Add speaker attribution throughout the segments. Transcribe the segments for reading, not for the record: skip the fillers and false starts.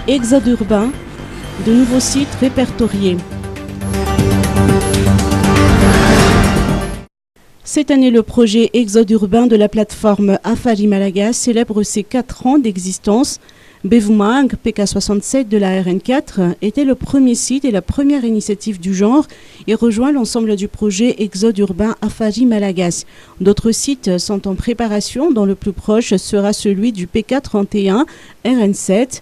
Speaker 1: Exode urbain, de nouveaux sites répertoriés. Cette année, le projet Exode urbain de la plateforme Afari Malaga célèbre ses 4 ans d'existence. Bevumang, PK67 de la RN4, était le premier site et la première initiative du genre et rejoint l'ensemble du projet Exode urbain Afari Malagas. D'autres sites sont en préparation, dont le plus proche sera celui du PK31 RN7.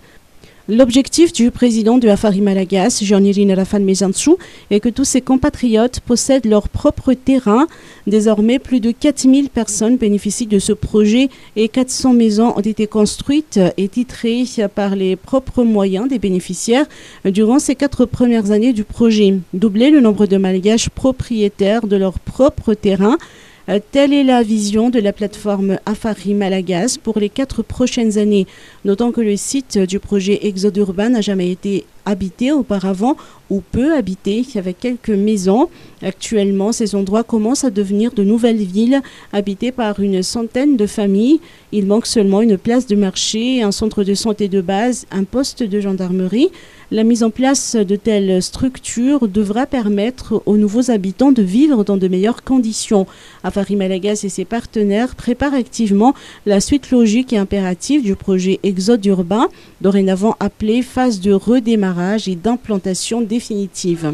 Speaker 1: L'objectif du président de Afari Malagas, Jean-Irine Rafan Mezansou, est que tous ses compatriotes possèdent leur propre terrain. Désormais, plus de 4000 personnes bénéficient de ce projet et 400 maisons ont été construites et titrées par les propres moyens des bénéficiaires durant ces 4 premières années du projet. Doubler le nombre de Malgaches propriétaires de leur propre terrain. Telle est la vision de la plateforme Afari Malagas pour les 4 prochaines années. Notons que le site du projet Exode urbain n'a jamais été habité auparavant ou peu habité, avec quelques maisons. Actuellement, ces endroits commencent à devenir de nouvelles villes habitées par une centaine de familles. Il manque seulement une place de marché, un centre de santé de base, un poste de gendarmerie. La mise en place de telles structures devra permettre aux nouveaux habitants de vivre dans de meilleures conditions. Afari Malagas et ses partenaires préparent activement la suite logique et impérative du projet Exode urbain, dorénavant appelé phase de redémarrage et d'implantation définitive.